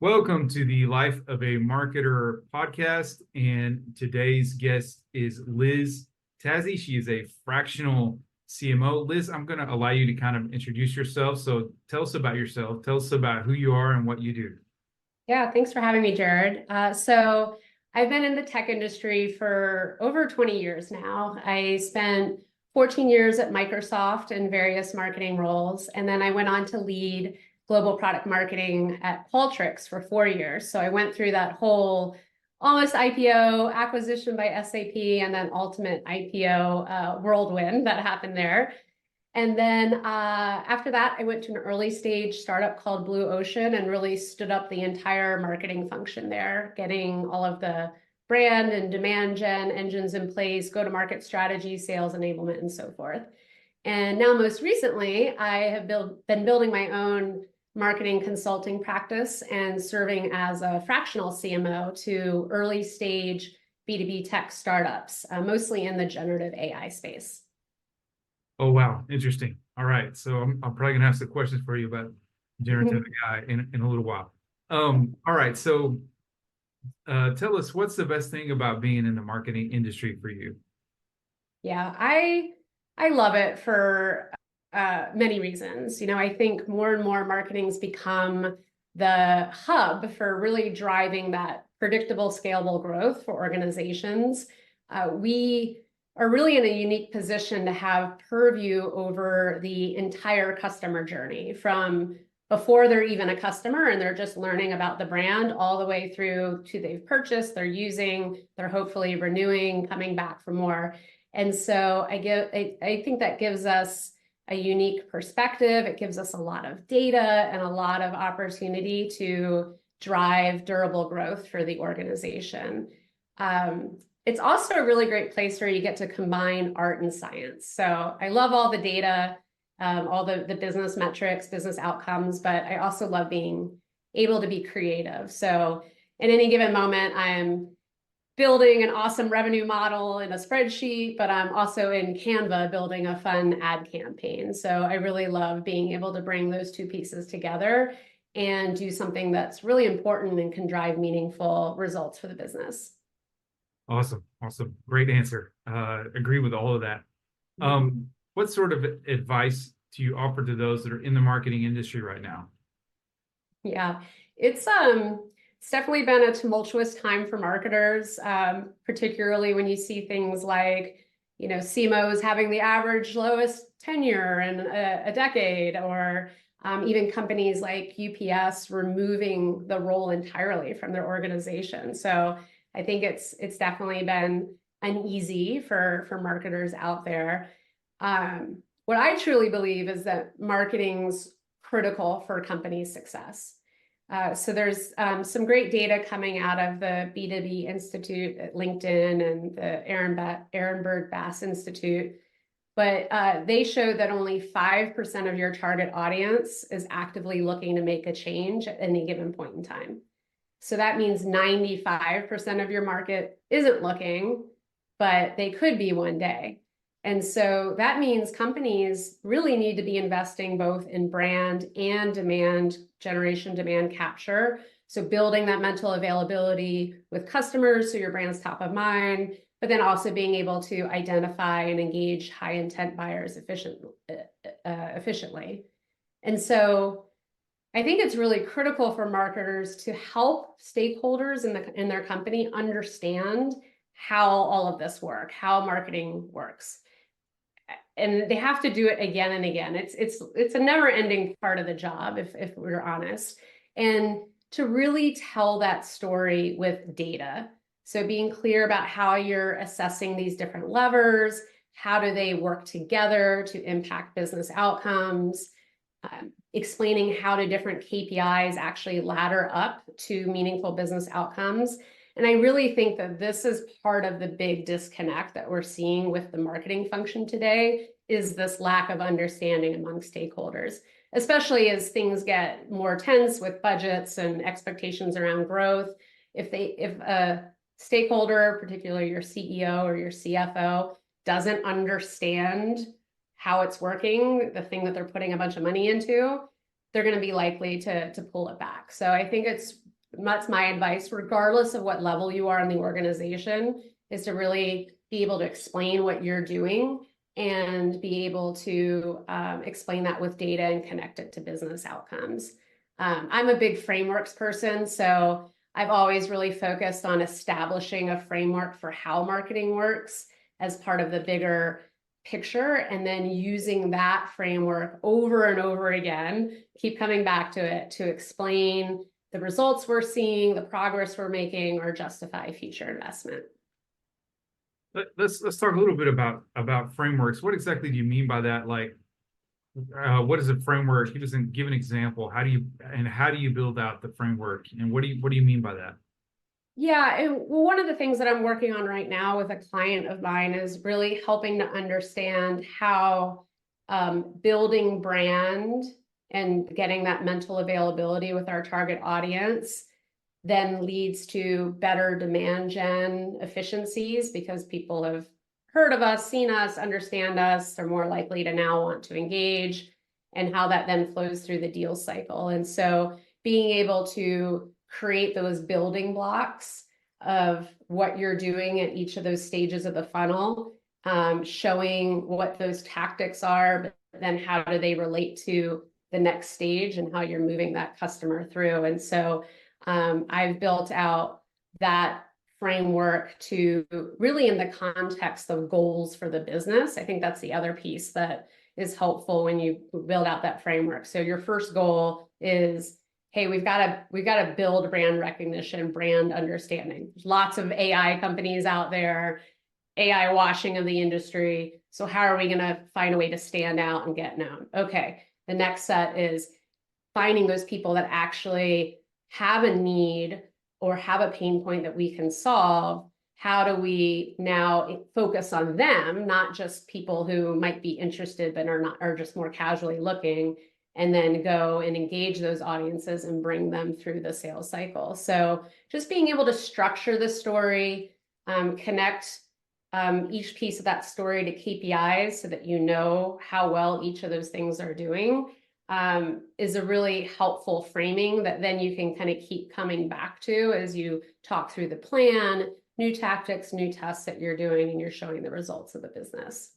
Welcome to the Life of a Marketer podcast. And today's guest is Liz Tassey. She is a fractional CMO. Liz, I'm going to allow you to kind of introduce yourself. So tell us about yourself. Tell us about who you are and what you do. Yeah, thanks for having me, Jared. So I've been in the tech industry for over 20 years now. I spent 14 years at Microsoft in various marketing roles, and then I went on to lead global product marketing at Qualtrics for 4 years. So I went through that whole almost IPO acquisition by SAP and then ultimate IPO whirlwind that happened there. And then after that, I went to an early stage startup called Blue Ocean and really stood up the entire marketing function there, getting all of the brand and demand gen engines in place, go-to-market strategy, sales enablement, and so forth. And now most recently, I have been building my own marketing consulting practice and serving as a fractional CMO to early stage B2B tech startups, mostly in the generative AI space. Oh, wow. Interesting. All right. So I'm probably going to have some questions for you about generative AI in a little while. All right. So tell us, what's the best thing about being in the marketing industry for you? Yeah, I love it for many reasons. I think more and more marketing's become the hub for really driving that predictable, scalable growth for organizations. We are really in a unique position to have purview over the entire customer journey from before they're even a customer and they're just learning about the brand all the way through to they've purchased, they're using, they're hopefully renewing, coming back for more. And so I think that gives us a unique perspective. It gives us a lot of data and a lot of opportunity to drive durable growth for the organization. It's also a really great place where you get to combine art and science. So I love all the data, all the business metrics, business outcomes, but I also love being able to be creative. So in any given moment, I'm building an awesome revenue model in a spreadsheet, but I'm also in Canva building a fun ad campaign. So I really love being able to bring those two pieces together and do something that's really important and can drive meaningful results for the business. Awesome. Awesome. Great answer. Agree with all of that. What sort of advice do you offer to those that are in the marketing industry right now? Yeah, it's definitely been a tumultuous time for marketers, particularly when you see things like, CMOs having the average lowest tenure in a decade, or even companies like UPS removing the role entirely from their organization. So I think it's definitely been uneasy for marketers out there. What I truly believe is that marketing's critical for company success. So there's some great data coming out of the B2B Institute at LinkedIn and the Ehrenberg Bass Institute, but they show that only 5% of your target audience is actively looking to make a change at any given point in time. So that means 95% of your market isn't looking, but they could be one day. And so that means companies really need to be investing both in brand and demand generation, demand capture. So building that mental availability with customers so your brand's top of mind, but then also being able to identify and engage high intent buyers efficiently. And so I think it's really critical for marketers to help stakeholders in their company understand how all of this works, how marketing works. And they have to do it again and again. It's a never-ending part of the job, if we're honest. And to really tell that story with data. So being clear about how you're assessing these different levers, how do they work together to impact business outcomes, explaining how do different KPIs actually ladder up to meaningful business outcomes. And I really think that this is part of the big disconnect that we're seeing with the marketing function today, is this lack of understanding among stakeholders, especially as things get more tense with budgets and expectations around growth. If a stakeholder, particularly your CEO or your CFO, doesn't understand how it's working, the thing that they're putting a bunch of money into, they're going to be likely to pull it back. So I think it's that's my advice, regardless of what level you are in the organization, is to really be able to explain what you're doing and be able to explain that with data and connect it to business outcomes. I'm a big frameworks person, so I've always really focused on establishing a framework for how marketing works as part of the bigger picture, and then using that framework over and over again, keep coming back to it to explain the results we're seeing, the progress we're making, or justify future investment. Let's talk a little bit about frameworks. What exactly do you mean by that? Like, what is a framework? Give an example. How do you build out the framework, and what do you mean by that? Yeah, and one of the things that I'm working on right now with a client of mine is really helping to understand how building brand and getting that mental availability with our target audience then leads to better demand gen efficiencies, because people have heard of us, seen us, understand us, they're more likely to now want to engage, and how that then flows through the deal cycle. And so being able to create those building blocks of what you're doing at each of those stages of the funnel, showing what those tactics are, but then how do they relate to the next stage and how you're moving that customer through. And so I've built out that framework to really in the context of goals for the business. I think that's the other piece that is helpful when you build out that framework. So your first goal is, hey, we've got to build brand recognition, brand understanding. There's lots of AI companies out there, AI washing of the industry. So how are we going to find a way to stand out and get known? Okay, the next set is finding those people that actually have a need or have a pain point that we can solve. How do we now focus on them, not just people who might be interested but are just more casually looking, and then go and engage those audiences and bring them through the sales cycle. So just being able to structure the story, connect each piece of that story to KPIs so that you know how well each of those things are doing, is a really helpful framing that then you can kind of keep coming back to as you talk through the plan, new tactics, new tests that you're doing, and you're showing the results of the business.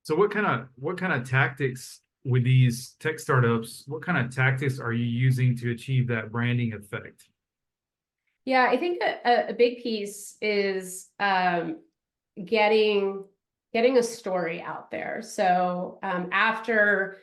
So what kind of tactics with these tech startups, what kind of tactics are you using to achieve that branding effect? Yeah, I think a big piece is getting a story out there. So after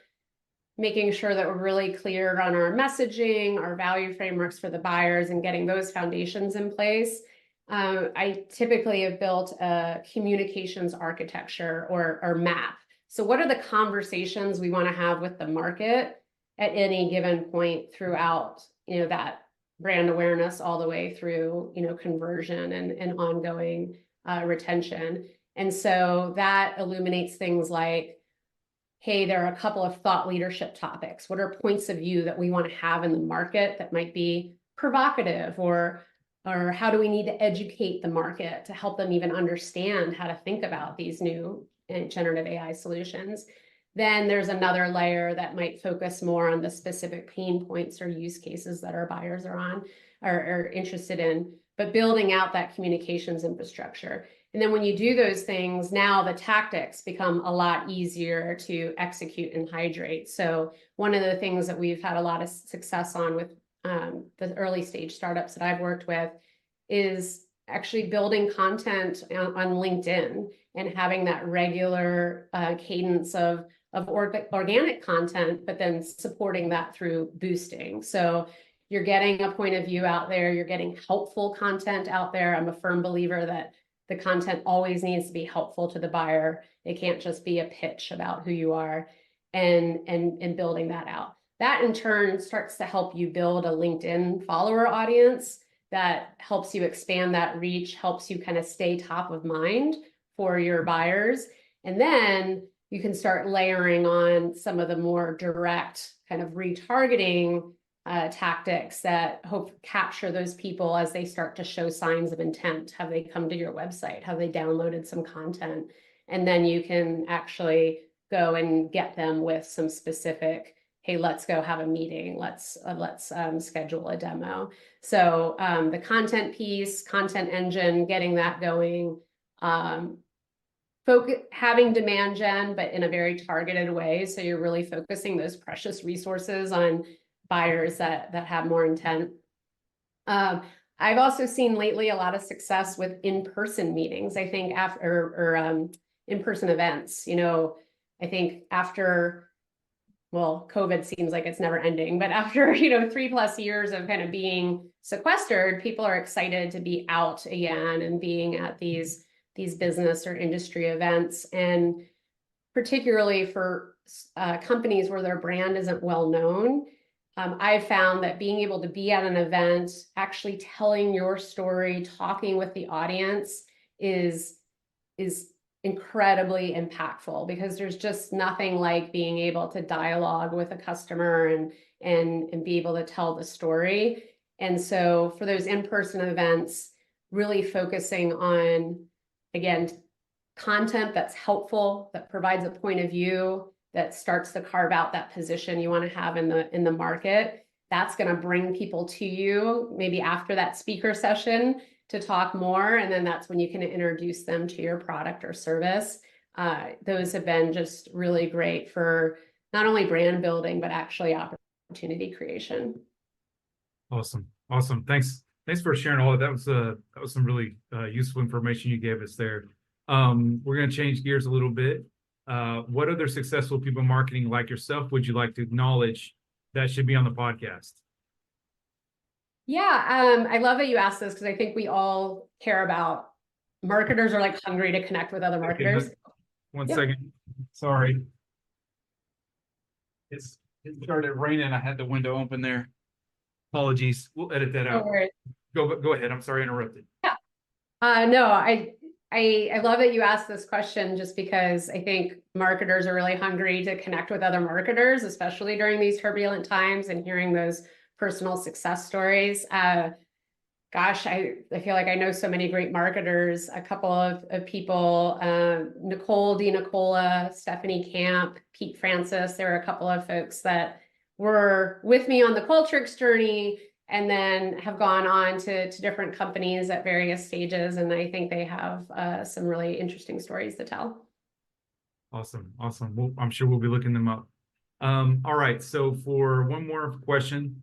making sure that we're really clear on our messaging, our value frameworks for the buyers, and getting those foundations in place, I typically have built a communications architecture or map. So what are the conversations we want to have with the market at any given point throughout, that brand awareness all the way through, conversion and ongoing retention. And so that illuminates things like, hey, there are a couple of thought leadership topics. What are points of view that we want to have in the market that might be provocative, or how do we need to educate the market to help them even understand how to think about these new generative AI solutions? Then there's another layer that might focus more on the specific pain points or use cases that our buyers are interested in, but building out that communications infrastructure. And then when you do those things, now the tactics become a lot easier to execute and hydrate. So one of the things that we've had a lot of success on with the early stage startups that I've worked with is actually building content on LinkedIn and having that regular cadence of organic content, but then supporting that through boosting. So you're getting a point of view out there, you're getting helpful content out there. I'm a firm believer that the content always needs to be helpful to the buyer. It can't just be a pitch about who you are, and building that out. That in turn starts to help you build a LinkedIn follower audience that helps you expand that reach, helps you kind of stay top of mind for your buyers. And then you can start layering on some of the more direct kind of retargeting tactics that hope capture those people as they start to show signs of intent. Have they come to your website? Have they downloaded some content? And then you can actually go and get them with some specific hey, let's go have a meeting. Let's schedule a demo. So the content piece, content engine, getting that going, having demand gen, but in a very targeted way. So you're really focusing those precious resources on buyers that have more intent. I've also seen lately a lot of success with in-person meetings. I think after in-person events. I think after, well, COVID seems like it's never ending, but after 3+ years of kind of being sequestered, people are excited to be out again and being at these business or industry events, and particularly for companies where their brand isn't well known. I've found that being able to be at an event, actually telling your story, talking with the audience is incredibly impactful, because there's just nothing like being able to dialogue with a customer and be able to tell the story. And so for those in-person events, really focusing on, again, content that's helpful, that provides a point of view, that starts to carve out that position you want to have in the market. That's going to bring people to you maybe after that speaker session to talk more, and then that's when you can introduce them to your product or service. Those have been just really great for not only brand building, but actually opportunity creation. Awesome. Thanks for sharing all of that. That was some really useful information you gave us there. We're going to change gears a little bit. What other successful people marketing like yourself would you like to acknowledge that should be on the podcast? Yeah, I love that you asked this, because I think we all care about, marketers are like hungry to connect with other marketers. Okay, one second. Sorry. It started raining. I had the window open there. Apologies. We'll edit that out. Go ahead. I'm sorry I interrupted. Yeah. No, I love that you asked this question, just because I think marketers are really hungry to connect with other marketers, especially during these turbulent times, and hearing those personal success stories. Gosh, I feel like I know so many great marketers, a couple of people, Nicole DiNicola, Stephanie Camp, Pete Francis. There are a couple of folks that were with me on the Qualtrics journey, and then have gone on to different companies at various stages. And I think they have some really interesting stories to tell. Awesome. Well, I'm sure we'll be looking them up. All right. So for one more question,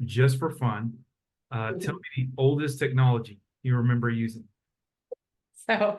just for fun, tell me the oldest technology you remember using. So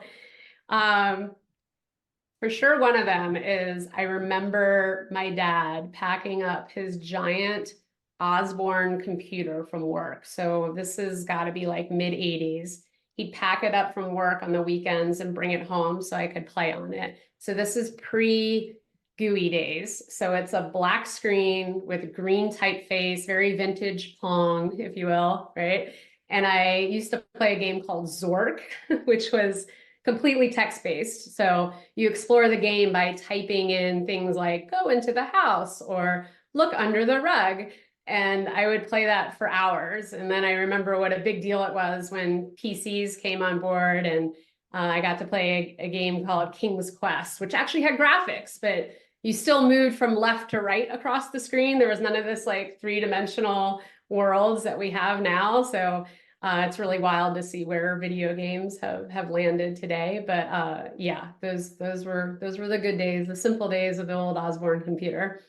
for sure, one of them is, I remember my dad packing up his giant Osborne computer from work. So this has got to be like mid-80s. He'd pack it up from work on the weekends and bring it home so I could play on it. So this is pre-GUI days. So it's a black screen with green typeface, very vintage Pong, if you will, right? And I used to play a game called Zork, which was completely text-based. So you explore the game by typing in things like "go into the house" or "look under the rug." And I would play that for hours. And then I remember what a big deal it was when PCs came on board, and I got to play a game called King's Quest, which actually had graphics, but you still moved from left to right across the screen. There was none of this like three-dimensional worlds that we have now. So it's really wild to see where video games have landed today. But yeah, those were the good days, the simple days of the old Osborne computer.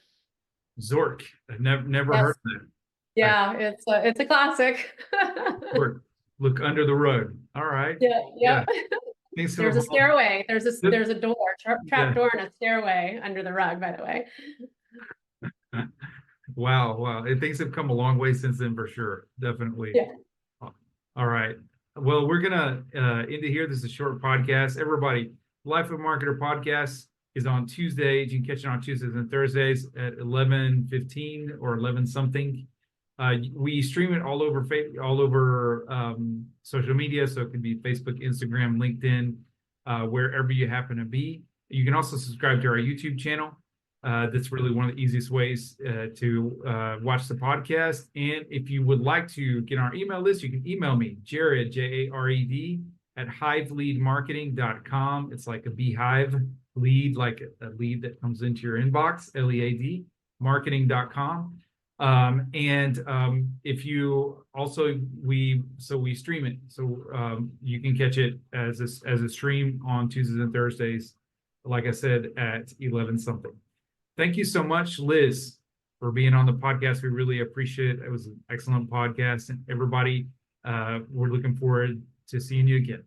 Zork. I've never heard of that. Yeah, it's a classic. Look under the rug. All right. Yeah. There's a stairway. There's a door, trap door, and a stairway under the rug, by the way. Wow. Things have come a long way since then, for sure. Definitely. Yeah. All right. Well, we're gonna end it here. This is a short podcast. Everybody, Life of a Marketer podcast is on Tuesdays. You can catch it on Tuesdays and Thursdays at 11:15 or 11 something. We stream it all over social media, so it can be Facebook, Instagram, LinkedIn, wherever you happen to be. You can also subscribe to our YouTube channel. That's really one of the easiest ways to watch the podcast. And if you would like to get on our email list, you can email me, Jared, Jared, at hiveleadmarketing.com. It's like a beehive, lead, like a lead that comes into your inbox, LEAD. marketing.com. If you also, we stream it. So you can catch it as a stream on Tuesdays and Thursdays, like I said, at 11 something. Thank you so much, Liz, for being on the podcast. We really appreciate it. It was an excellent podcast. And everybody, we're looking forward to seeing you again.